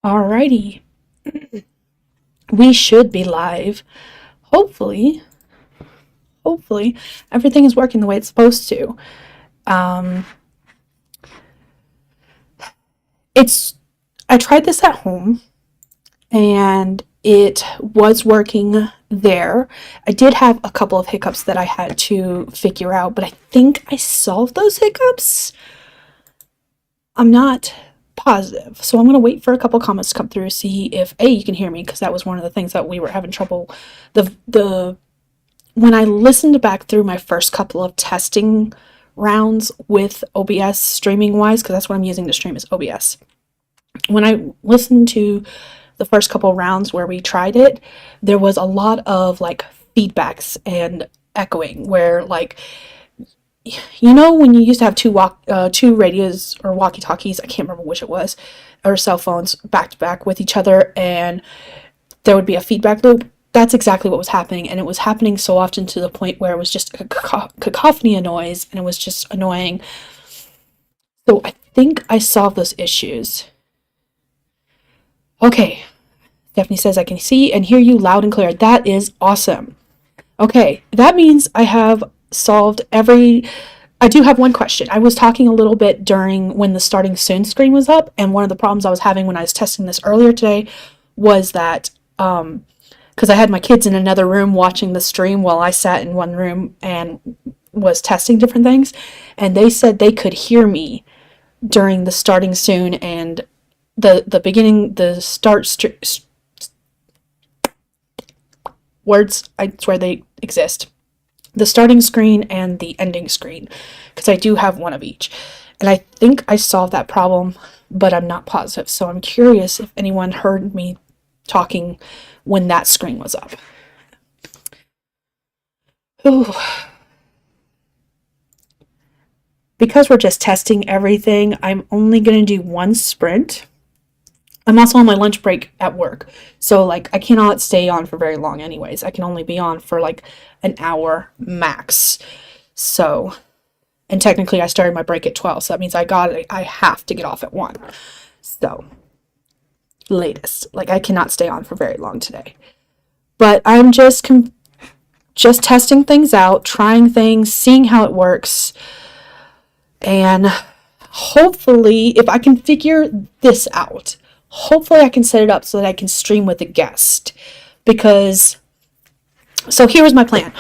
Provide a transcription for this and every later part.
Alrighty, we should be live. Hopefully, hopefully everything is working the way it's supposed to. Um, I tried this at home and it was working there. I did have a couple of hiccups that I had to figure out, but I think I solved those hiccups. I'm not positive. So I'm going to wait for a couple comments to come through, see if you can hear me, because that was one of the things that we were having trouble. The When I listened back through my first couple of testing rounds with OBS streaming wise, because that's what I'm using to stream is OBS. When I listened to the first couple rounds where we tried it, there was a lot of like feedbacks and echoing where like, when you used to have two radios or walkie-talkies, I can't remember which it was, or cell phones back to back with each other, and there would be a feedback loop. That's exactly what was happening, and it was happening so often to the point where it was just a cacophony of noise, and it was just annoying. So I think I solved those issues. Okay, Stephanie says I can see and hear you loud and clear. That is awesome. Okay, that means I have solved I do have one question. I was talking a little bit during when the starting soon screen was up, and one of the problems I was having when I was testing this earlier today was that because I had my kids in another room watching the stream while I sat in one room and was testing different things, and they said they could hear me during the starting soon and the beginning, the words, I swear they exist, the starting screen and the ending screen, because I do have one of each. And I think I solved that problem, but I'm not positive. So I'm curious if anyone heard me talking when that screen was up. Ooh. Because we're just testing everything, I'm only going to do one sprint. I'm also on my lunch break at work, so like I cannot stay on for very long anyways. I can only be on for like an hour max. So, and technically I started my break at 12, so that means I have to get off at 1. So, latest. Like I cannot stay on for very long today. But I'm just testing things out, trying things, seeing how it works. And hopefully if I can figure this out, hopefully I can set it up so that I can stream with a guest. So here's my plan.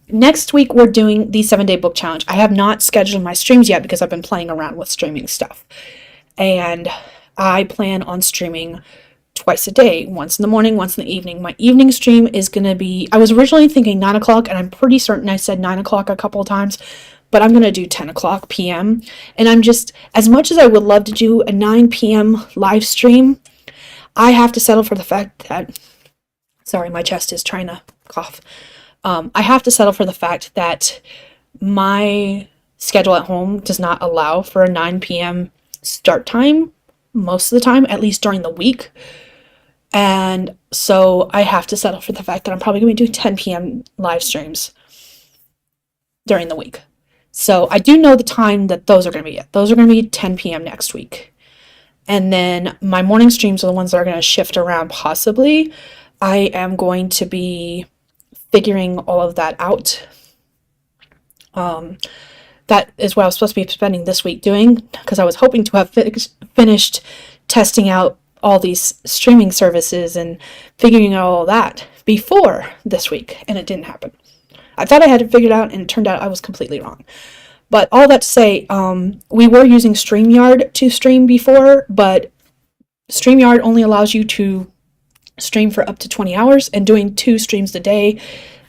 Next week we're doing the 7-day book challenge. I have not scheduled my streams yet because I've been playing around with streaming stuff. And I plan on streaming twice a day, once in the morning, once in the evening. My evening stream is going to be, I was originally thinking 9 o'clock, and I'm pretty certain I said 9 o'clock a couple of times, but I'm going to do 10 o'clock p.m. And I'm just, as much as I would love to do a 9 p.m. live stream, I have to settle for the fact that, sorry, my chest is trying to cough. I have to settle for the fact that my schedule at home does not allow for a 9 p.m. start time most of the time, at least during the week. And so I have to settle for the fact that I'm probably going to be doing 10 p.m. live streams during the week. So I do know the time that those are going to be at. Those are going to be 10 p.m. next week. And then my morning streams are the ones that are going to shift around possibly. I am going to be figuring all of that out. That is what I was supposed to be spending this week doing, because I was hoping to have finished testing out all these streaming services and figuring out all that before this week, and it didn't happen. I thought I had it figured out, and it turned out I was completely wrong. But all that to say, we were using StreamYard to stream before, but StreamYard only allows you to stream for up to 20 hours, and doing 2 streams a day,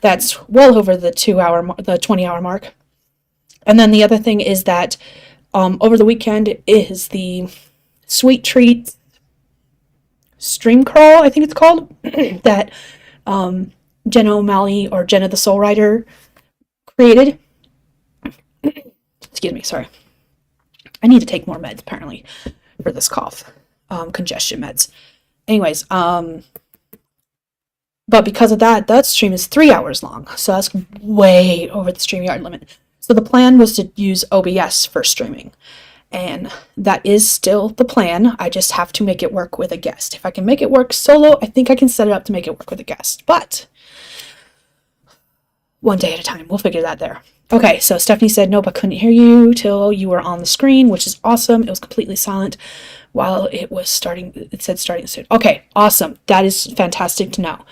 that's well over the 20-hour mark. And then the other thing is that over the weekend is the Sweet Treat Stream Crawl, I think it's called, that Jenna O'Malley, or Jenna the Soul Writer, created. Excuse me, sorry. I need to take more meds, apparently, for this cough. Congestion meds. Anyways, but because of that stream is 3 hours long, so that's way over the StreamYard limit. So the plan was to use OBS for streaming. And that is still the plan. I just have to make it work with a guest. If I can make it work solo, I think I can set it up to make it work with a guest. But one day at a time, we'll figure that there. Okay, so Stephanie said, nope, I couldn't hear you till you were on the screen, which is awesome. It was completely silent while it was starting. It said starting soon. Okay, awesome. That is fantastic to know.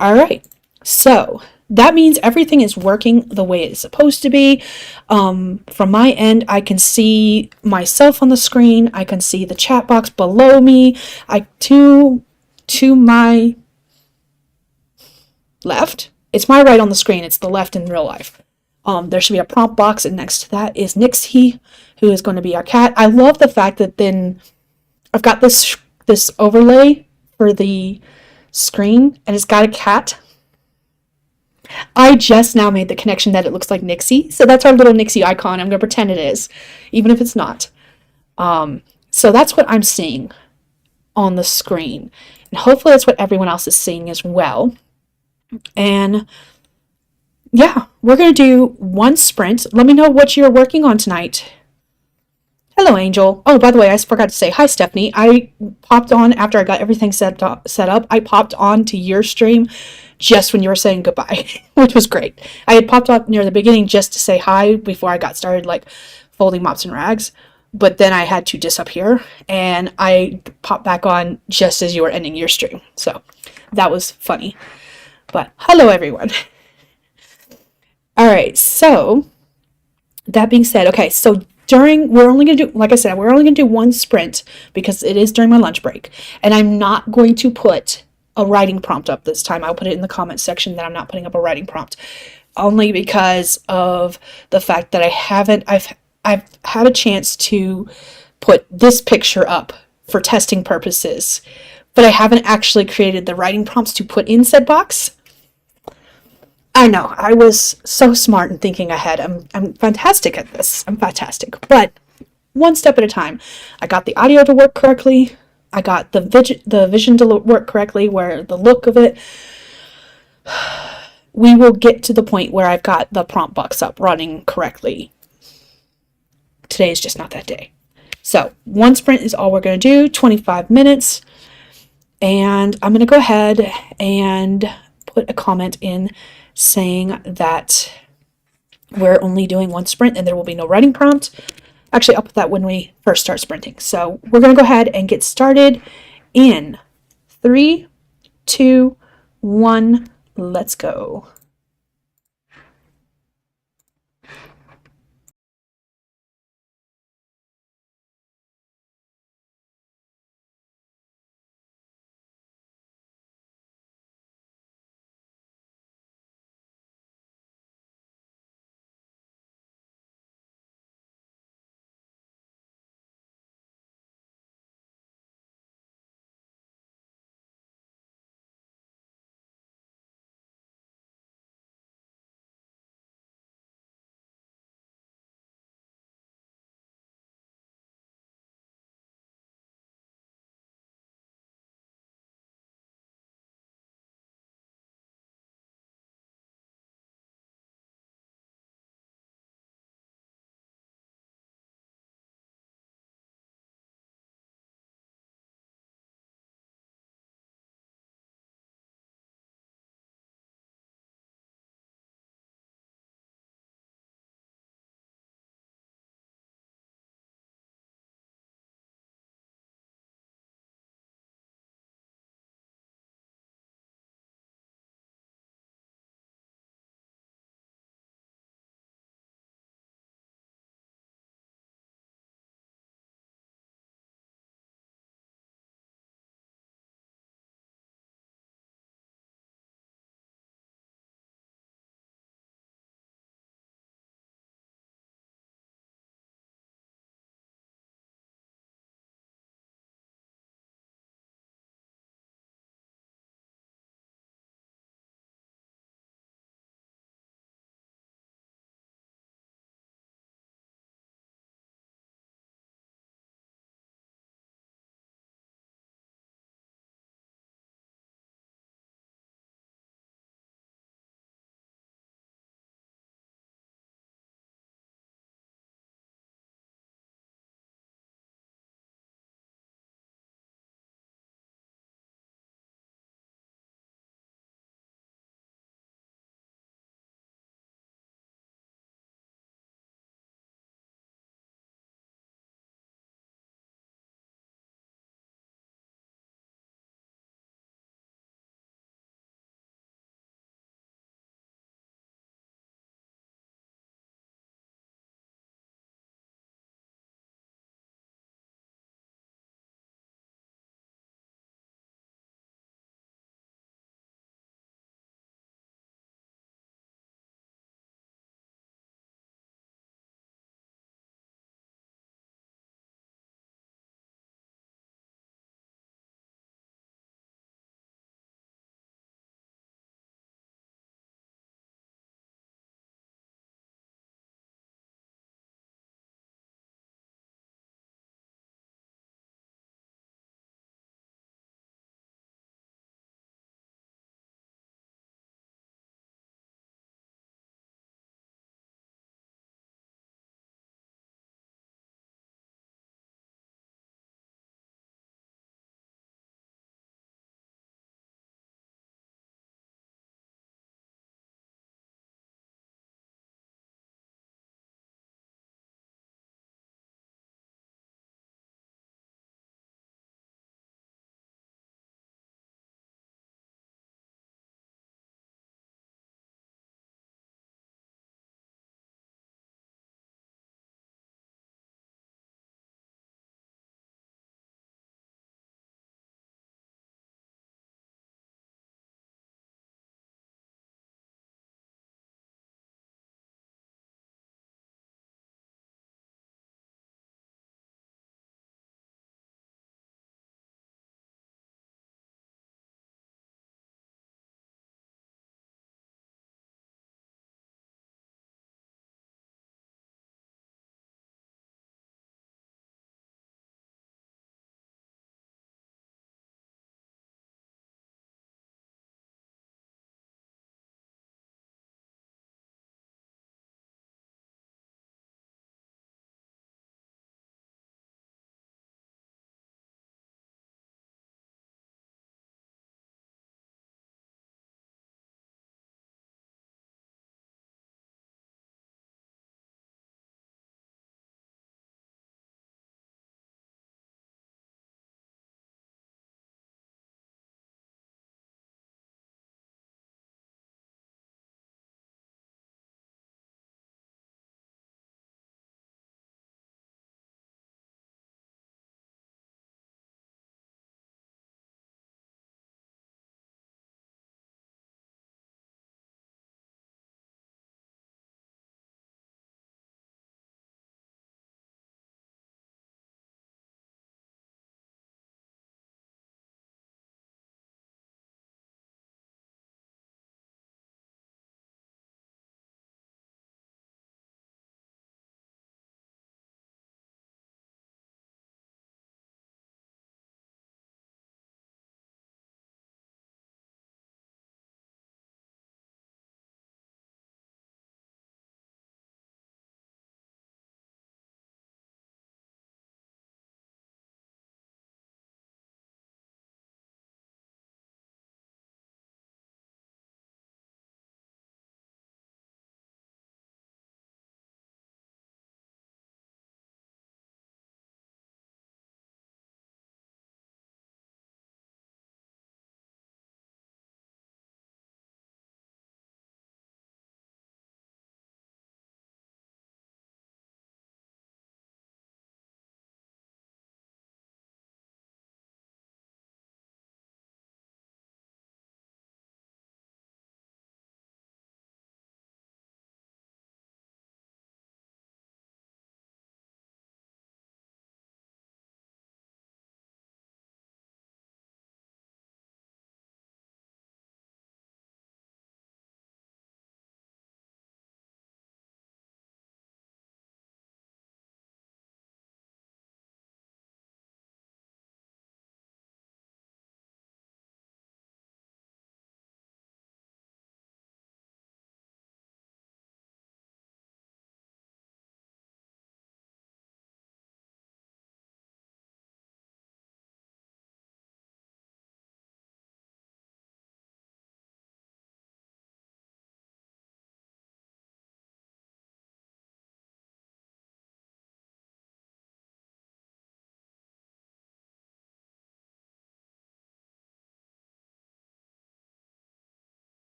All right, so that means everything is working the way it's supposed to be. From my end, I can see myself on the screen. I can see the chat box below me. To my left. It's my right on the screen. It's the left in real life. There should be a prompt box, and next to that is Nixie, who is going to be our cat. I love the fact that then I've got this overlay for the screen, and it's got a cat. I just now made the connection that it looks like Nixie, so that's our little Nixie icon. I'm going to pretend it is, even if it's not. So that's what I'm seeing on the screen, and hopefully that's what everyone else is seeing as well. And yeah, we're going to do one sprint. Let me know what you're working on tonight. Hello, Angel. Oh, by the way, I forgot to say hi, Stephanie. I popped on after I got everything set up. I popped on to your stream just when you were saying goodbye, which was great. I had popped up near the beginning just to say hi before I got started, like folding mops and rags. But then I had to disappear, and I popped back on just as you were ending your stream. So that was funny. But hello, everyone. All right, so that being said, okay, so we're only going to do, like I said, we're only going to do one sprint because it is during my lunch break. And I'm not going to put a writing prompt up this time. I'll put it in the comments section that I'm not putting up a writing prompt, only because of the fact that I've had a chance to put this picture up for testing purposes, but I haven't actually created the writing prompts to put in said box. I know, I was so smart in thinking ahead. I'm fantastic at this. I'm fantastic. But one step at a time. I got the audio to work correctly. I got the vision to work correctly, where the look of it. We will get to the point where I've got the prompt box up running correctly. Today is just not that day. So one sprint is all we're going to do, 25 minutes. And I'm going to go ahead and put a comment in saying that we're only doing one sprint and there will be no writing prompt. Actually, I'll put that when we first start sprinting. So we're going to go ahead and get started in 3, 2, 1. Let's go.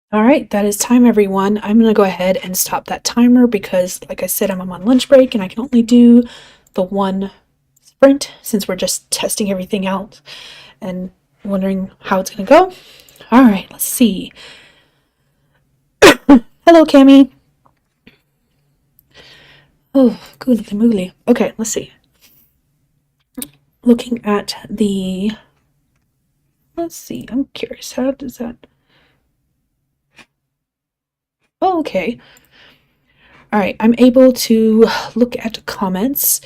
All right, that is time, everyone. I'm going to go ahead and stop that timer because, like I said, I'm on lunch break and I can only do the one sprint since we're just testing everything out and wondering how it's going to go. All right, let's see. Hello, Cami. Oh, googly moogly. Okay, let's see. Looking at the. Let's see, I'm curious. How does that. Oh, okay. All right, I'm able to look at comments.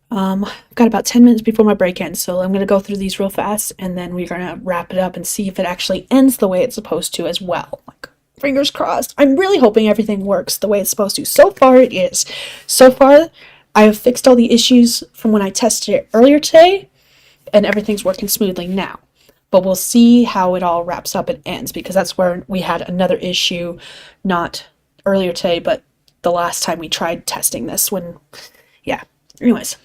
I've got about 10 minutes before my break ends, so I'm going to go through these real fast, and then we're going to wrap it up and see if it actually ends the way it's supposed to as well. Like, fingers crossed. I'm really hoping everything works the way it's supposed to. So far, it is. So far, I have fixed all the issues from when I tested it earlier today, and everything's working smoothly now. But we'll see how it all wraps up and ends, because that's where we had another issue, not earlier today, but the last time we tried testing this when, yeah. Anyways.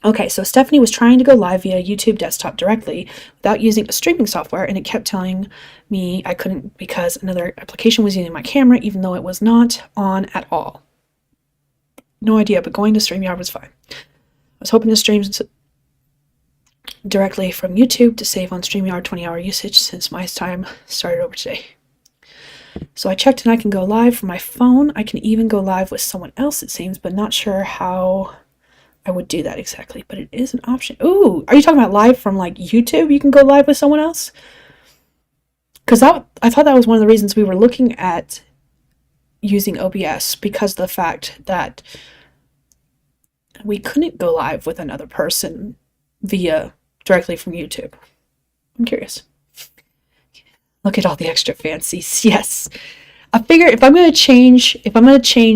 Okay, so Stephanie was trying to go live via YouTube desktop directly without using a streaming software, and it kept telling me I couldn't because another application was using my camera, even though it was not on at all. No idea, but going to StreamYard was fine. I was hoping to stream directly from YouTube to save on StreamYard 20-hour usage since my time started over today. So I checked and I can go live from my phone. I can even go live with someone else, it seems, but not sure how I would do that exactly, but it is an option. Ooh, are you talking about live from like YouTube? You can go live with someone else? Because I thought that was one of the reasons we were looking at using OBS, because of the fact that we couldn't go live with another person via directly from YouTube. I'm curious. Look at all the extra fancies. Yes. I figure if I'm gonna change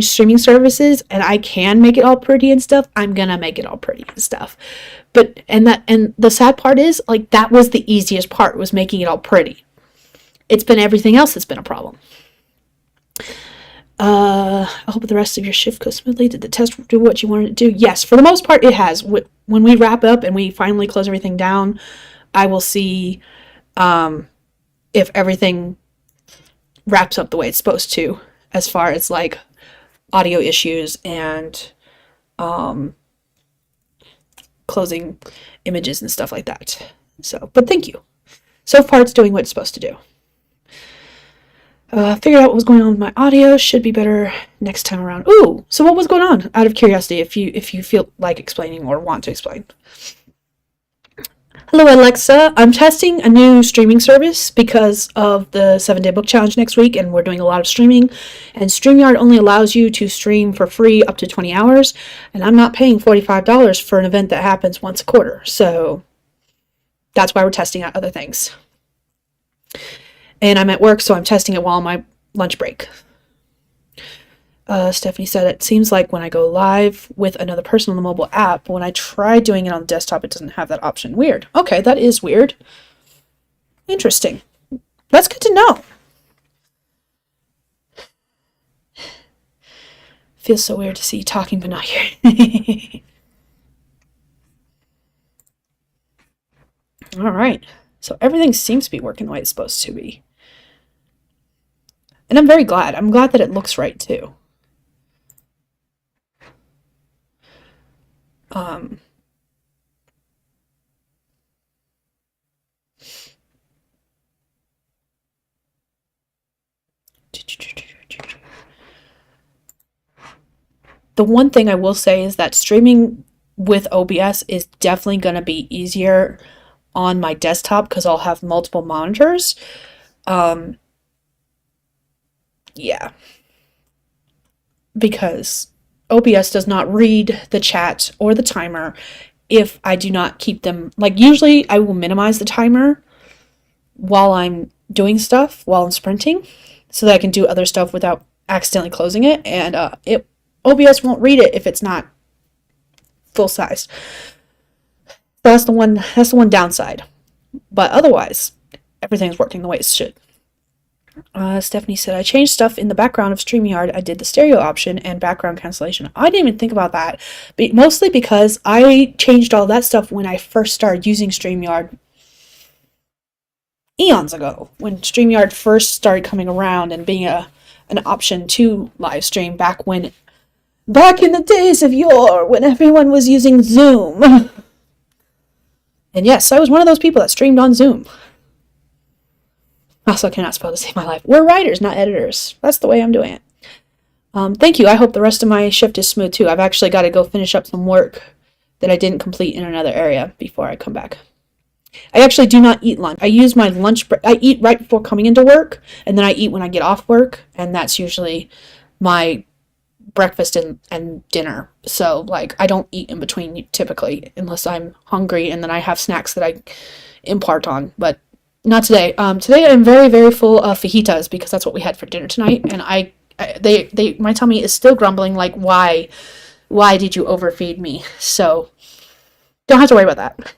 streaming services and I can make it all pretty and stuff, I'm gonna make it all pretty and stuff. But and the sad part is, like, that was the easiest part, was making it all pretty. It's been everything else that's been a problem. I hope the rest of your shift goes smoothly. Did the test do what you wanted it to do? Yes, for the most part it has. When we wrap up and we finally close everything down, I will see if everything wraps up the way it's supposed to, as far as like audio issues and closing images and stuff like that. So, but thank you. So far it's doing what it's supposed to do. Figured out what was going on with my audio. Should be better next time around. Ooh, so what was going on? Out of curiosity, if you feel like explaining or want to explain. Hello, Alexa. I'm testing a new streaming service because of the 7-day book challenge next week, and we're doing a lot of streaming. And StreamYard only allows you to stream for free up to 20 hours, and I'm not paying $45 for an event that happens once a quarter. So that's why we're testing out other things. And I'm at work, so I'm testing it while on my lunch break. Stephanie said, it seems like when I go live with another person on the mobile app, but when I try doing it on the desktop, it doesn't have that option. Weird. Okay, that is weird. Interesting. That's good to know. Feels so weird to see you talking but not here. All right. So everything seems to be working the way it's supposed to be. And I'm very glad. I'm glad that it looks right, too. The one thing I will say is that streaming with OBS is definitely going to be easier on my desktop because I'll have multiple monitors. Yeah. Because OBS does not read the chat or the timer if I do not keep them. Like, usually I will minimize the timer while I'm doing stuff, while I'm sprinting, so that I can do other stuff without accidentally closing it. And OBS won't read it if it's not full size. That's the one downside. But otherwise, everything's working the way it should. Stephanie said, I changed stuff in the background of StreamYard. I did the stereo option and background cancellation. I didn't even think about that, but mostly because I changed all that stuff when I first started using StreamYard eons ago when StreamYard first started coming around and being an option to live stream back in the days of yore when everyone was using Zoom. And yes, I was one of those people that streamed on Zoom. Also cannot spell to save my life. We're writers, not editors. That's the way I'm doing it. Thank you. I hope the rest of my shift is smooth too. I've actually got to go finish up some work that I didn't complete in another area before I come back. I actually do not eat lunch. I use my lunch break. I eat right before coming into work, and then I eat when I get off work, and that's usually my breakfast and dinner. So, like, I don't eat in between typically unless I'm hungry, and then I have snacks that I impart on, but not today. Today I'm very, very full of fajitas because that's what we had for dinner tonight, and my tummy is still grumbling, like, why did you overfeed me? So, don't have to worry about that.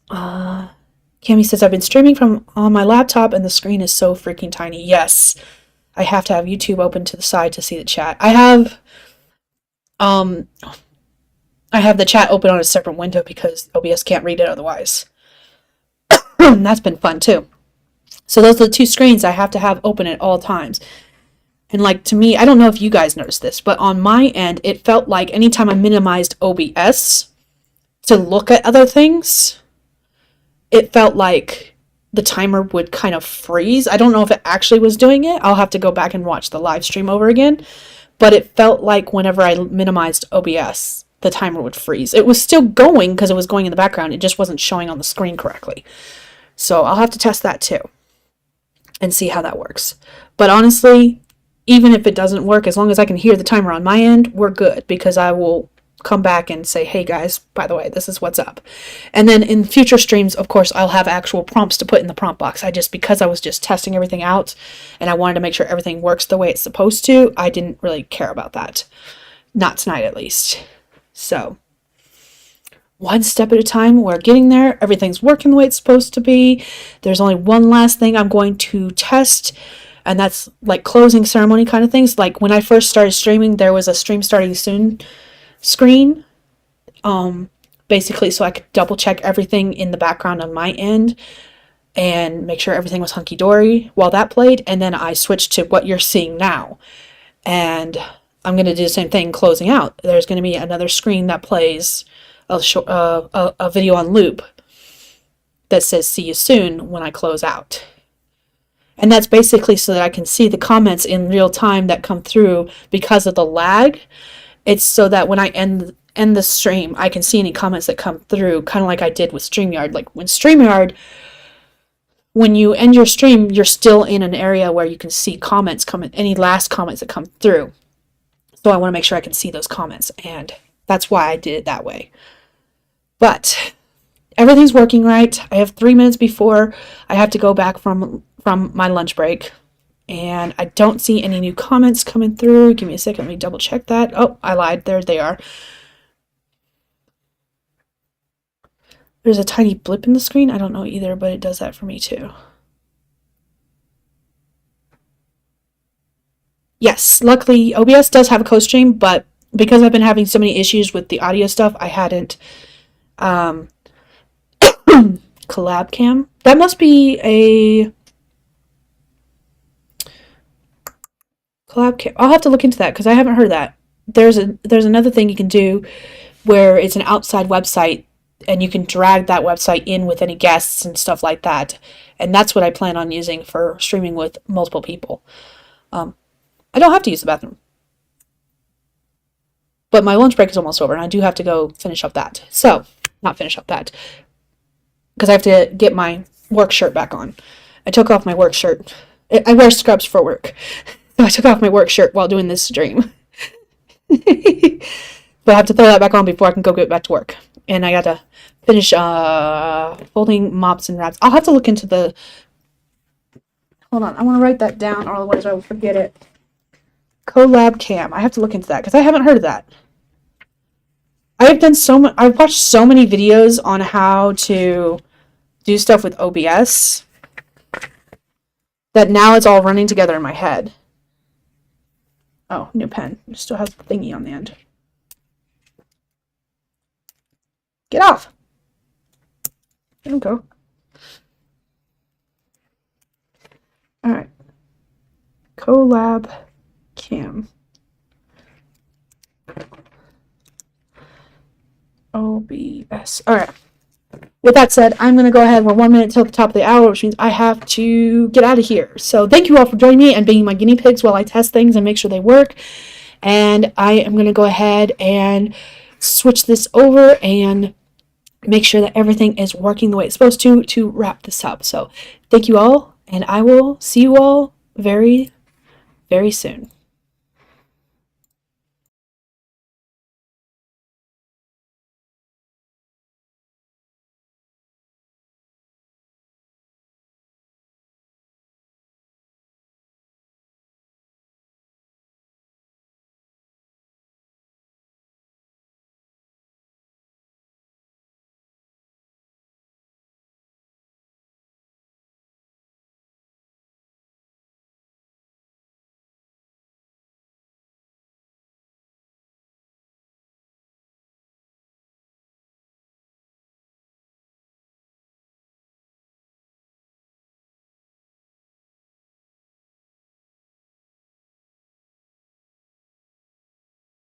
Cami says, I've been streaming from on my laptop and the screen is so freaking tiny. Yes, I have to have YouTube open to the side to see the chat. I have the chat open on a separate window because OBS can't read it otherwise. That's been fun too. So those are the two screens I have to have open at all times. And like, to me, I don't know if you guys noticed this, but on my end, it felt like anytime I minimized OBS to look at other things, it felt like the timer would kind of freeze. I don't know if it actually was doing it. I'll have to go back and watch the live stream over again. But it felt like whenever I minimized OBS, the timer would freeze. It was still going because it was going in the background. It just wasn't showing on the screen correctly. So I'll have to test that too and see how that works. But honestly, even if it doesn't work, as long as I can hear the timer on my end, we're good because I will come back and say, hey guys, by the way, this is what's up. And then in future streams, of course, I'll have actual prompts to put in the prompt box. Because I was just testing everything out and I wanted to make sure everything works the way it's supposed to, I didn't really care about that. Not tonight, at least. So, one step at a time, we're getting there. Everything's working the way it's supposed to be. There's only one last thing I'm going to test, and that's like closing ceremony kind of things. Like when I first started streaming, there was a stream starting soon screen, basically so I could double check everything in the background on my end and make sure everything was hunky-dory while that played, and then I switched to what you're seeing now. And I'm going to do the same thing closing out. There's going to be another screen that plays a video on loop that says see you soon when I close out. And that's basically so that I can see the comments in real time that come through because of the lag. It's so that when I end the stream, I can see any comments that come through, kind of like I did with StreamYard. Like when you end your stream, you're still in an area where you can see comments coming, any last comments that come through. So I want to make sure I can see those comments, and that's why I did it that way. But everything's working right. I have 3 minutes before I have to go back from my lunch break. And I don't see any new comments coming through. Give me a second. Let me double check that. Oh, I lied. There they are. There's a tiny blip in the screen. I don't know either, but it does that for me too. Yes, luckily OBS does have a co-stream, but because I've been having so many issues with the audio stuff, I hadn't collab cam. That must be a collab cam. I'll have to look into that because I haven't heard that. There's another thing you can do where it's an outside website and you can drag that website in with any guests and stuff like that. And that's what I plan on using for streaming with multiple people. I don't have to use the bathroom. But my lunch break is almost over and I do have to go finish up that. So, not finish up that. Because I have to get my work shirt back on. I took off my work shirt. I wear scrubs for work. So I took off my work shirt while doing this stream. But I have to throw that back on before I can go get back to work. And I gotta finish folding mops and wraps. I'll have to look into the... Hold on, I want to write that down, or otherwise I will forget it. Collab cam. I have to look into that because I haven't heard of that. I've watched so many videos on how to do stuff with OBS that now it's all running together in my head. Oh, new pen. It still has the thingy on the end. Get off. There we go. All right. Collab cam. OBS. All right. With that said, I'm going to go ahead. We're 1 minute till the top of the hour, which means I have to get out of here. So thank you all for joining me and being my guinea pigs while I test things and make sure they work. And I am going to go ahead and switch this over and make sure that everything is working the way it's supposed to wrap this up. So thank you all, and I will see you all very, very soon.